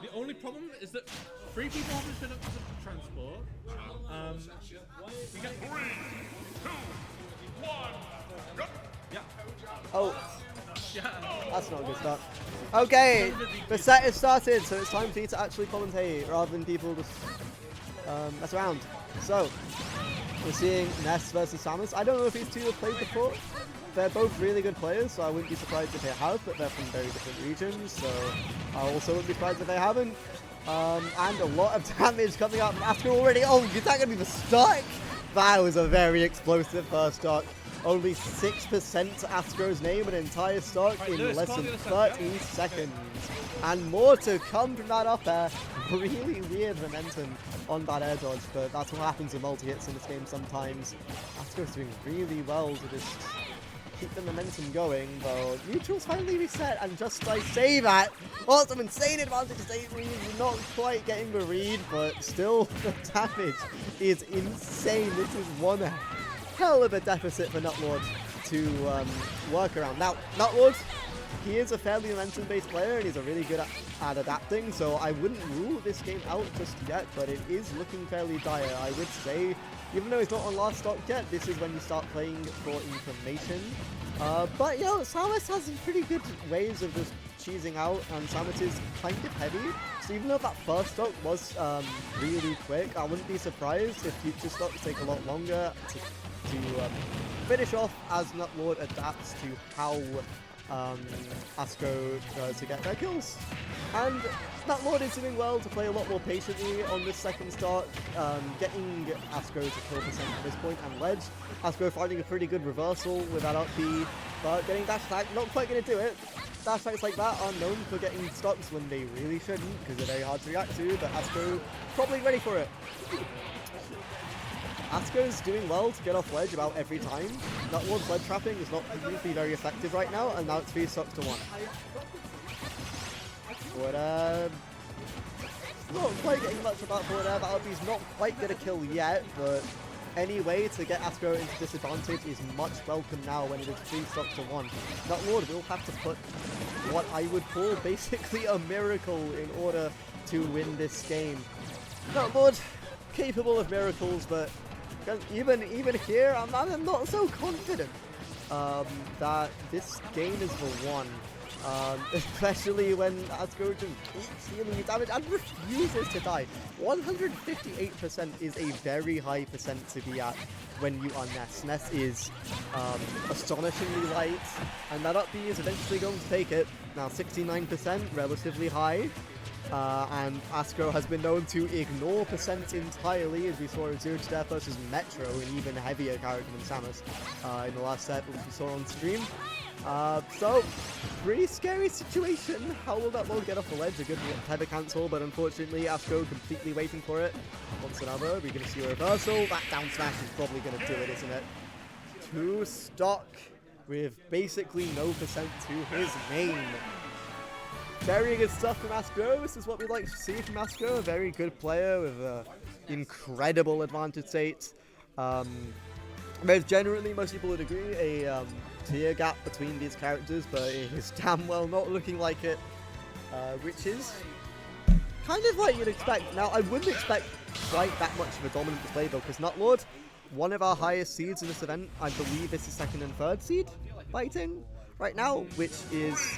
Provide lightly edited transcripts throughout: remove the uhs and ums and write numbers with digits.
The only problem is that 3 people haven't been up to the transport. We get 3, 2, 1, go! Yeah. Oh. Yeah. That's not a good start. Okay, the set is started, so it's time for you to actually commentate rather than people just mess around. So, we're seeing Ness versus Samus. I don't know if these two have played before. They're both really good players, so I wouldn't be surprised if they have, but they're from very different regions, so I also wouldn't be surprised if they haven't. And a lot of damage coming out from Ascro already. Oh, is that going to be the stock? That was a very explosive first stock. Only 6% to Astro's name, an entire stock in less than 30 seconds. And more to come from that up air. Really weird momentum on that air dodge, but that's what happens with multi-hits in this game sometimes. Astro's doing really well to just keep the momentum going, though neutral's finally reset, and just I say that, well, some insane advantage state read, not quite getting the read, but still the damage is insane. This is one hell of a deficit for NUTLORD to work around. Now, NUTLORD, he is a fairly momentum-based player, and he's a really good at adapting, so I wouldn't rule this game out just yet, but it is looking fairly dire, I would say. Even though he's not on last stock yet, this is when you start playing for information. But, yo, Samus has some pretty good ways of just cheesing out, and Samus is kind of heavy. So even though that first stock was really quick, I wouldn't be surprised if future stocks take a lot longer to finish off as NUTLORD adapts to how Ascro tries to get their kills. And NUTLORD is doing well to play a lot more patiently on this second start, getting Ascro to kill percent at this point and ledge. Ascro finding a pretty good reversal with that up B, but getting dash attack, not quite going to do it. Dash attacks like that are known for getting stocks when they really shouldn't, because they're very hard to react to, but Ascro probably ready for it. Asco's doing well to get off ledge about every time. NUTLORD's ledge trapping is not usually very effective right now, and now it's 3 stocks to 1. But not quite getting much about forward air. That LB's not quite going to kill yet, but any way to get Ascro into disadvantage is much welcome now when it is 3 stocks to 1. NUTLORD will have to put what I would call basically a miracle in order to win this game. NUTLORD, capable of miracles, but even here, I'm not so confident that this game is the one. Especially when Ascro just keeps healing damage and refuses to die. 158% is a very high percent to be at when you are Ness. Ness is astonishingly light, and that up B is eventually going to take it. Now 69%, relatively high. And Ascro has been known to ignore percent entirely, as we saw Zero to Death versus Metro, an even heavier character than Samus in the last set, which we saw on stream. So, pretty scary situation. How will that low get off the ledge? A good tether cancel, but unfortunately Ascro completely waiting for it. Once another, we're going to see a reversal. That down smash is probably going to do it, isn't it? 2 stock with basically no percent to his name. Very good stuff from Ascro. This is what we like to see from Ascro. A very good player with an incredible advantage state. There's generally, most people would agree, a tier gap between these characters, but it is damn well not looking like it, which is kind of what you'd expect. Now, I wouldn't expect quite that much of a dominant display though, because NUTLORD, one of our highest seeds in this event, I believe this is 2nd and 3rd seed fighting right now, which is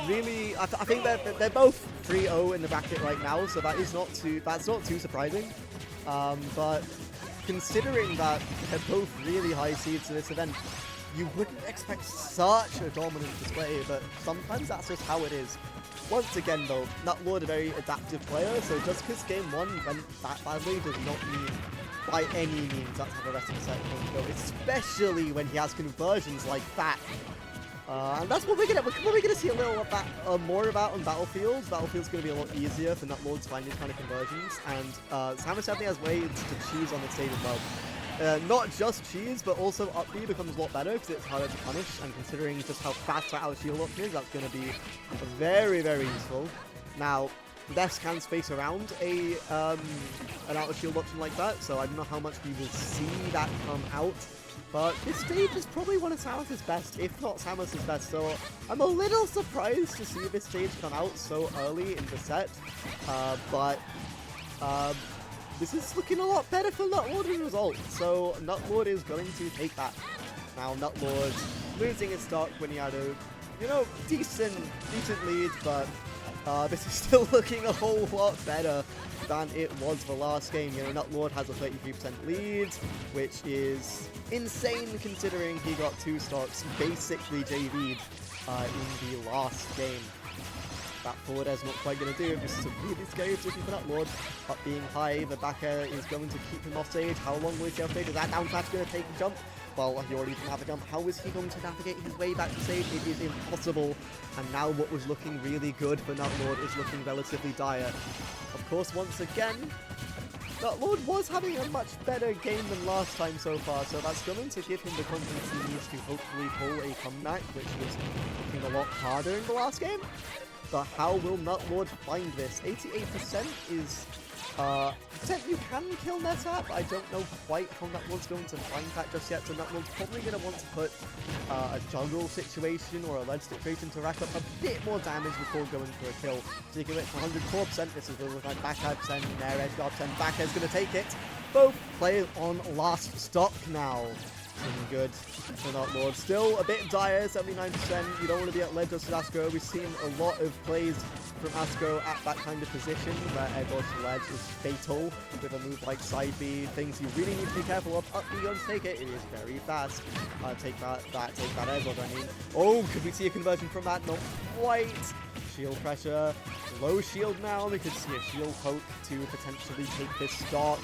really, I think they're both 3-0 in the bracket right now, so that's not too surprising. But considering that they're both really high seeds in this event, you wouldn't expect such a dominant display, but sometimes that's just how it is. Once again though, NUTLORD a very adaptive player, so just because game 1 went that badly does not mean by any means that's how the rest of the set is going to go, especially when he has conversions like that. And that's what we're probably gonna see a little more about on Battlefield. Battlefield's gonna be a lot easier for NUTLORD to find these kind of conversions, and Samus definitely has ways to cheese on the stage as well. Not just cheese, but also up B becomes a lot better because it's harder to punish, and considering just how fast that out shield option is, that's gonna be very, very useful. Now, Ness can space around an out of shield option like that, so I don't know how much we will see that come out But this stage is probably one of Samus' best, if not Samus' best, so I'm a little surprised to see this stage come out so early in the set. But this is looking a lot better for NUTLORD as a result, so NUTLORD is going to take that. Now NUTLORD losing his stock when he had a, decent lead, but this is still looking a whole lot better than it was the last game. NUTLORD has a 33% lead, which is insane considering he got 2 stocks, basically JV'd in the last game. That forward air's not quite going to do. This is a really scary position for NUTLORD. Up being high, the back air is going to keep him off stage. How long will he stay off stage? Is that down smash going to take a jump? Well, he already didn't have a jump. How is he going to navigate his way back to stage? It is impossible. And now what was looking really good for NUTLORD is looking relatively dire. Of course, once again, NUTLORD was having a much better game than last time so far, so that's going to give him the confidence he needs to hopefully pull a comeback, which was looking a lot harder in the last game. But how will NUTLORD find this? 88% is percent you can kill Ness at, but I don't know quite how NUTLORD's going to find that just yet, so NUTLORD's probably going to want to put a jungle situation or a ledge situation to rack up a bit more damage before going for a kill. So you can get 104%, this is the like back air percent, air edge guard percent, back air's going to take it. Both players on last stock now. Looking good for NUTLORD. Still a bit dire, 79%. You don't want to be at ledge just with Ascro. We've seen a lot of plays from Ascro at that kind of position where air dodge to ledge is fatal with a move like side B. Things you really need to be careful of. Up B, don't take it. It is very fast. Take that air dodge, I mean. Oh, could we see a conversion from that? Not quite. Shield pressure. Low shield now. We could see a shield poke to potentially take this stock.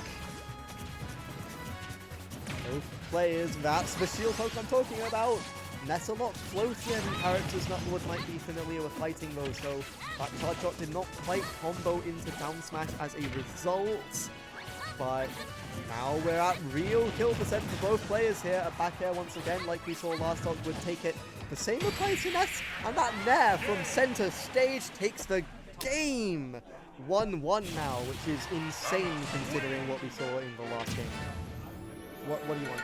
Both players, that's the shield poke I'm talking about. Ness a lot floatier than characters NUTLORD might be familiar with fighting though, so that charge shot did not quite combo into down smash as a result. But now we're at real kill percent for both players here. A back air once again, like we saw last stock, would take it. The same applies to Ness, and that Nair from center stage takes the game. 1-1 now, which is insane considering what we saw in the last game. What do you want?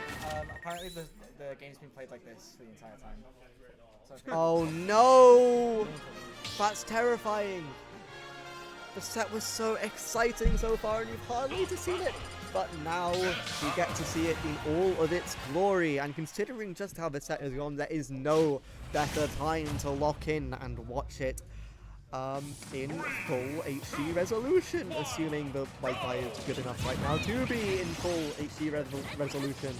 Apparently the game's been played like this for the entire time. So oh no! That's terrifying. The set was so exciting so far and you've hardly seen it. But now we get to see it in all of its glory. And considering just how the set has gone, there is no better time to lock in and watch it in full HD resolution, assuming the Wi-Fi is good enough right now to be in full HD resolution.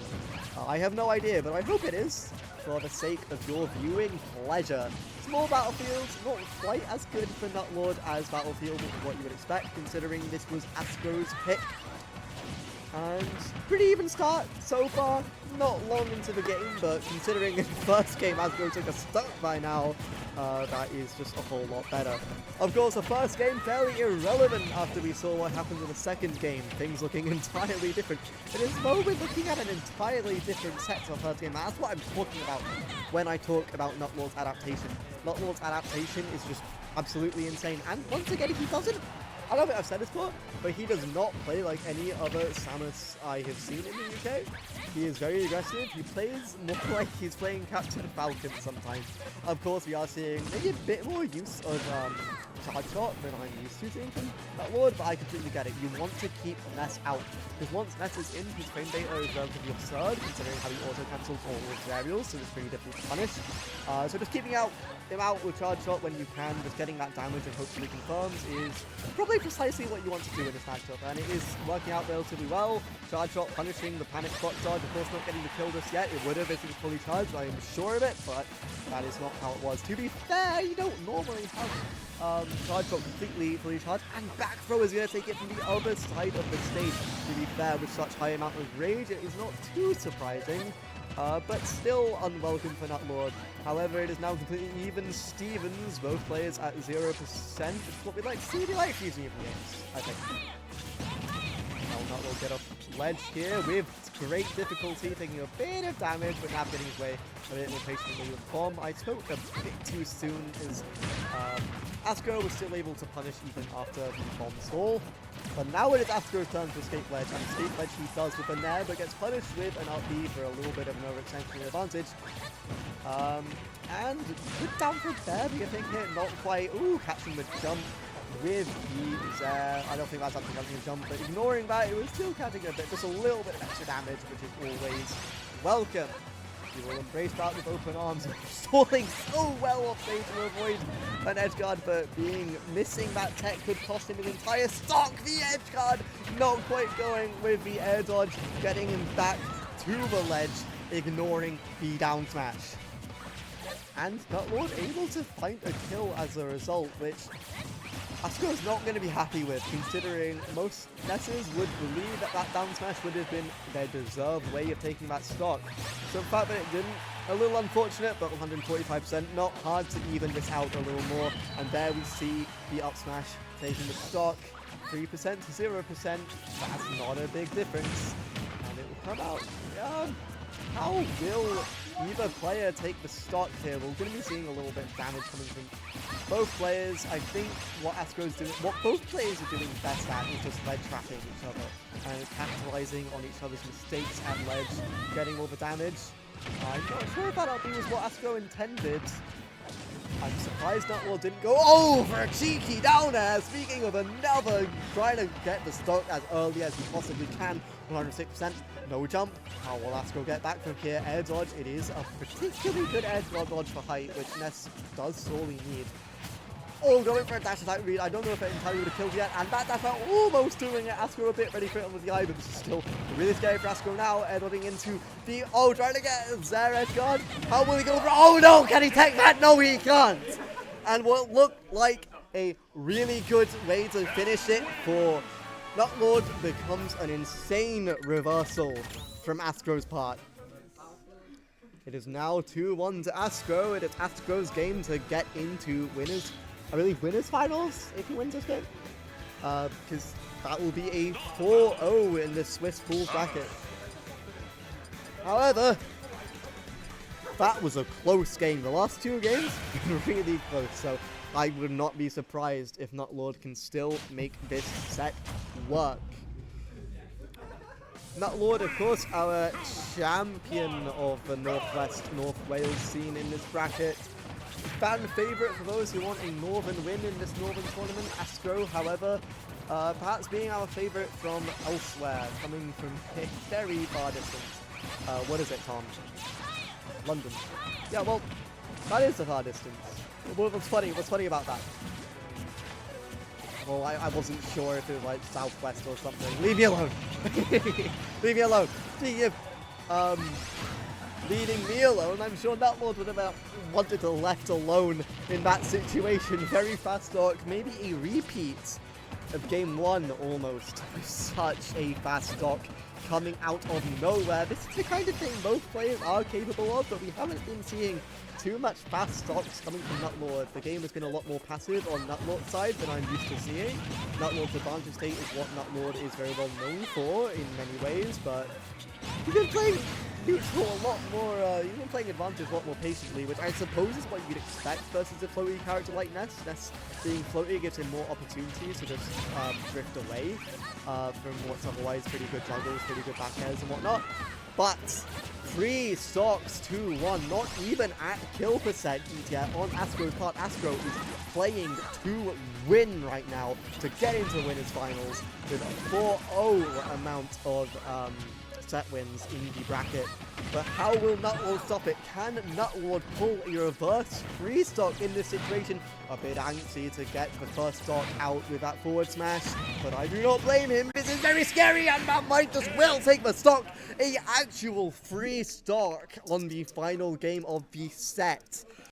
I have no idea, but I hope it is, for the sake of your viewing pleasure. Small Battlefield, not quite as good for NUTLORD as Battlefield, which is what you would expect, considering this was Ascro's pick. And pretty even start so far, not long into the game, but considering in the first game Ascro took a stuck by now, that is just a whole lot better. Of course, the first game fairly irrelevant after we saw what happened in the second game, things looking entirely different. It is though we're looking at an entirely different set to the first game. That's what I'm talking about when I talk about NUTLORD's adaptation. NUTLORD's adaptation is just absolutely insane, and once again, he doesn't. I don't think I've said this before, but he does not play like any other Samus I have seen in the UK. He is very aggressive. He plays more like he's playing Captain Falcon sometimes. Of course, we are seeing maybe a bit more use of charge shot than I'm used to seeing from NUTLORD, but I completely get it. You want to keep Ness out, because once Ness is in, his frame data is relatively absurd, considering how he auto-cancels all of his aerials, so it's pretty difficult to punish. So just keeping him out with charge shot when you can, just getting that damage and hopefully confirms is probably precisely what you want to do in this matchup, and it is working out relatively well. Charge shot punishing the panic spot charge, of course not getting the kill just yet. It would have if it was fully charged, I am sure of it, but that is not how it was. To be fair, you don't normally have charge shot completely fully charged, and back throw is going to take it from the other side of the stage. To be fair, with such high amount of rage, it is not too surprising. But still unwelcome for NUTLORD. However, it is now completely even Stevens, both players at 0%, which is what we like to see. We like fusing even games, I think. Now NUTLORD get off ledge here with great difficulty, taking a bit of damage, but now getting his way a bit more patiently with bomb. I spoke a bit too soon as Ascro was still able to punish even after the bomb stall. But now it is Ascro's turn to escape ledge, and escape ledge he does with a nair, but gets punished with an RP for a little bit of an overextension advantage. And good down for there, getting hit, not quite. Ooh, catching the jump with the I don't think that's actually catching a jump, but ignoring that, it was still catching a bit, just a little bit of extra damage, which is always welcome. He will embrace that with open arms, stalling so well off stage to avoid an edge guard, but missing that tech could cost him his entire stock. The edge guard not quite going with the air dodge, getting him back to the ledge, ignoring the down smash. And NUTLORD able to find a kill as a result, which Ascro's not going to be happy with, considering most Nesses would believe that that down smash would have been their deserved way of taking that stock. So the fact that it didn't, a little unfortunate, but 145%, not hard to even this out a little more. And there we see the up smash taking the stock, 3% to 0%. That's not a big difference. And it will come out. How will either player take the stock here? We're going to be seeing a little bit of damage coming from both players. I think what Ascro's doing, what both players are doing best at is just ledge trapping each other and capitalizing on each other's mistakes at ledge, getting all the damage. I'm not sure if that RP was what Ascro intended. I'm surprised NUTLORD didn't go over a cheeky down air. Speaking of another, trying to get the stock as early as you possibly can. 106%, no jump. How will Ascro get back from here? Air dodge. It is a particularly good air dodge for height, which Ness does sorely need. Oh, going for a dash attack read. I don't know if it entirely would have killed yet. And that dash out almost doing it. Ascro a bit ready for it with the eye, but this is still really scary for Ascro now. Air dodging into the... Oh, trying to get Zare edge guard. How will he go for... Oh no, can he take that? No, he can't. And what looked like a really good way to finish it for NUTLORD becomes an insane reversal from Ascro's part. It is now 2-1 to Ascro. It is Ascro's game to get into winners finals if he wins this game. Because that will be a 4-0 in the Swiss Pools bracket. However, that was a close game. The last two games were really close, so I would not be surprised if NUTLORD can still make this set work. NUTLORD, of course, our champion of the North Wales scene in this bracket. Fan favourite for those who want a northern win in this northern tournament. Ascro, however, perhaps being our favourite from elsewhere, coming from a very far distance. What is it, Tom? London. Yeah, well, that is a far distance. What's funny about that? Well, I wasn't sure if it was like southwest or something. Leave me alone. Leave me alone. Speaking of leaving me alone, I'm sure NUTLORD would have wanted to left alone in that situation. Very fast stock, maybe a repeat of game one almost. Such a fast stock coming out of nowhere. This is the kind of thing both players are capable of, but we haven't been seeing too much fast stocks coming from NUTLORD. The game has been a lot more passive on NUTLORD's side than I'm used to seeing. NUTLORD's advantage state is what NUTLORD is very well known for in many ways, but he's been playing neutral a lot more, he's been playing advantage a lot more patiently, which I suppose is what you'd expect versus a floaty character like Ness. Ness being floaty gives him more opportunities to just drift away from what's otherwise pretty good juggles, pretty good back airs and whatnot. But 3 stocks, 2-1, not even at kill percent yet on Ascro's part. Ascro is playing to win right now to get into winners finals with a 4-0 amount of set wins in the bracket. But how will NUTLORD stop it? Can NUTLORD pull a reverse free stock in this situation? A bit antsy to get the first stock out with that forward smash, but I do not blame him. This is very scary, and Mount Midas will take the stock. A actual free stock on the final game of the set.